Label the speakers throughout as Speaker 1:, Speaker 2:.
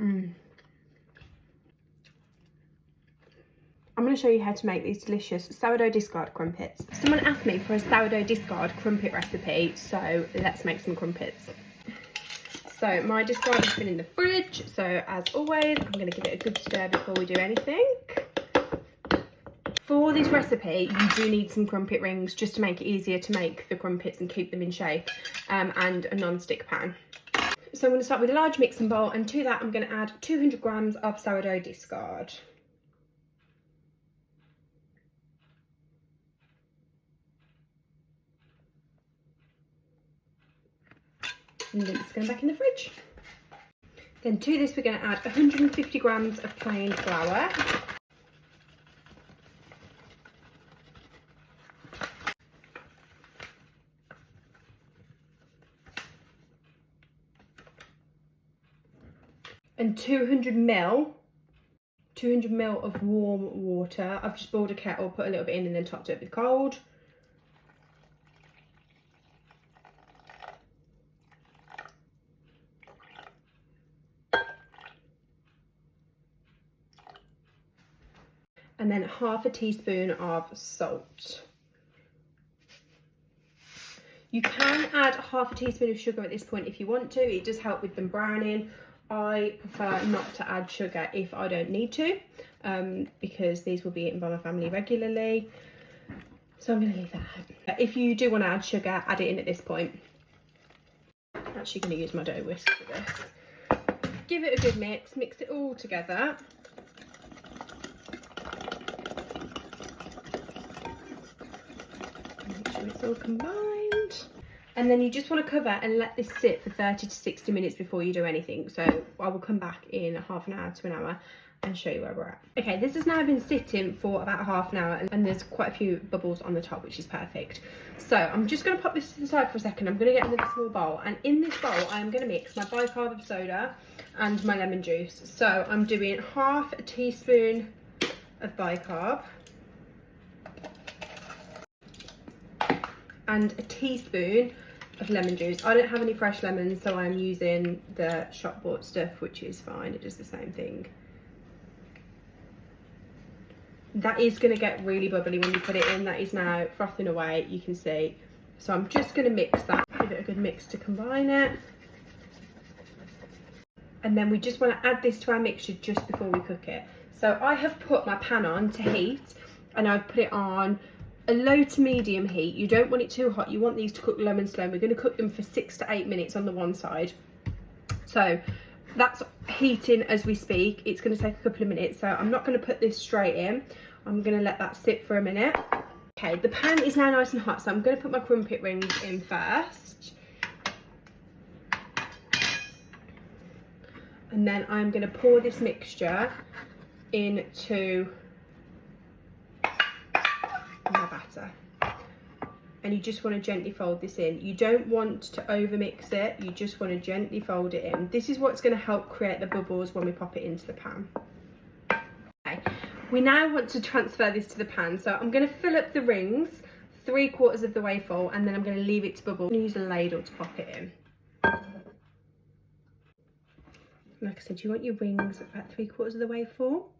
Speaker 1: I'm going to show you how to make these delicious sourdough discard crumpets. Someone asked me for a sourdough discard crumpet recipe, so let's make some crumpets. So my discard has been in the fridge, so as always, I'm going to give it a good stir before we do anything. For this recipe, you do need some crumpet rings just to make it easier to make the crumpets and keep them in shape, and a non-stick pan. So I'm going to start with a large mixing bowl, and to that I'm going to add 200 grams of sourdough discard. And this is going back in the fridge. Then to this we're going to add 150 grams of plain flour. And 200 ml of warm water. I've just boiled a kettle, put a little bit in and then topped it with cold. And then half a teaspoon of salt. You can add half a teaspoon of sugar at this point if you want to. It does help with them browning. I prefer not to add sugar if I don't need to, because these will be eaten by my family regularly. So I'm going to leave that out. If you do want to add sugar, add it in at this point. I'm actually going to use my dough whisk for this. Give it a good mix it all together. Make sure it's all combined. And then you just want to cover and let this sit for 30 to 60 minutes before you do anything. So I will come back in half an hour to an hour and show you where we're at. Okay, this has now been sitting for about half an hour, and there's quite a few bubbles on the top, which is perfect. So I'm just going to pop this to the side for a second. I'm going to get another small bowl, and in this bowl I'm going to mix my bicarb of soda and my lemon juice. So I'm doing half a teaspoon of bicarb and a teaspoon of lemon juice. I don't have any fresh lemons, so I'm using the shop bought stuff, which is fine. It does the same thing. That is going to get really bubbly when you put it in. That is now frothing away, you can see. So I'm just going to mix that, give it a good mix to combine it. And then we just want to add this to our mixture just before we cook it. So I have put my pan on to heat, and I've put it on a low to medium heat. You don't want it too hot. You want these to cook low and slow. We're going to cook them for 6 to 8 minutes on the one side. So that's heating as we speak. It's going to take a couple of minutes, so I'm not going to put this straight in. I'm going to let that sit for a minute. Okay, the pan is now nice and hot, so I'm going to put my crumpet rings in first. And then I'm going to pour this mixture into my batter. And you just want to gently fold this in. You don't want to over mix it, you just want to gently fold it in. This is what's going to help create the bubbles when we pop it into the pan. Okay, we now want to transfer this to the pan, so I'm going to fill up the rings 3/4 of the way full, and then I'm going to leave it to bubble. I'm going to use a ladle to pop it in. Like I said, you want your rings about 3/4 of the way full.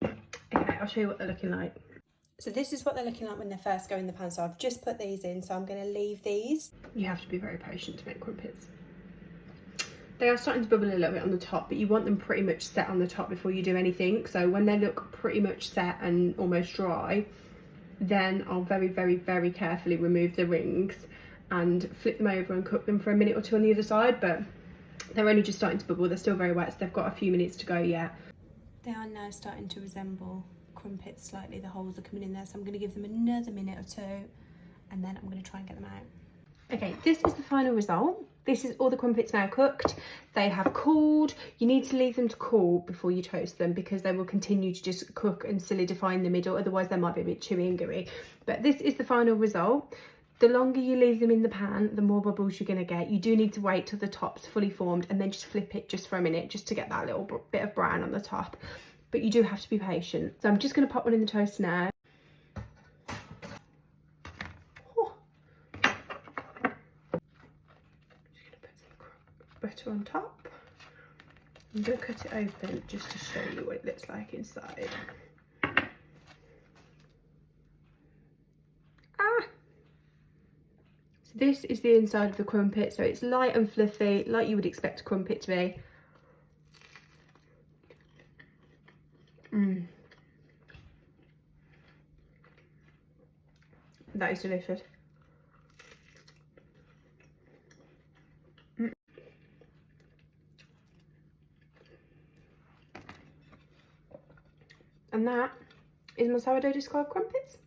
Speaker 1: Okay, I'll show you what they're looking like. So this is what they're looking like when they first go in the pan. So I've just put these in, so I'm going to leave these. You have to be very patient to make crumpets. They are starting to bubble a little bit on the top, but you want them pretty much set on the top before you do anything. So when they look pretty much set and almost dry, then I'll very, very, very carefully remove the rings and flip them over and cook them for a minute or two on the other side. But they're only just starting to bubble. They're still very wet, so they've got a few minutes to go yet. They are now starting to resemble crumpets slightly. The holes are coming in there, so I'm going to give them another minute or two, and then I'm going to try and get them out. Okay, this is the final result. This is all the crumpets now cooked. They have cooled. You need to leave them to cool before you toast them, because they will continue to just cook and solidify in the middle, otherwise they might be a bit chewy and gooey. But this is the final result. The longer you leave them in the pan, the more bubbles you're going to get. You do need to wait till the top's fully formed and then just flip it just for a minute, just to get that little bit of brown on the top. But you do have to be patient. So I'm just going to pop one in the toaster now. Oh. Just going to put some butter on top. I'm going to cut it open just to show you what it looks like inside. So this is the inside of the crumpet, so it's light and fluffy, like you would expect a crumpet to be. That is delicious. And that is my sourdough discard crumpets.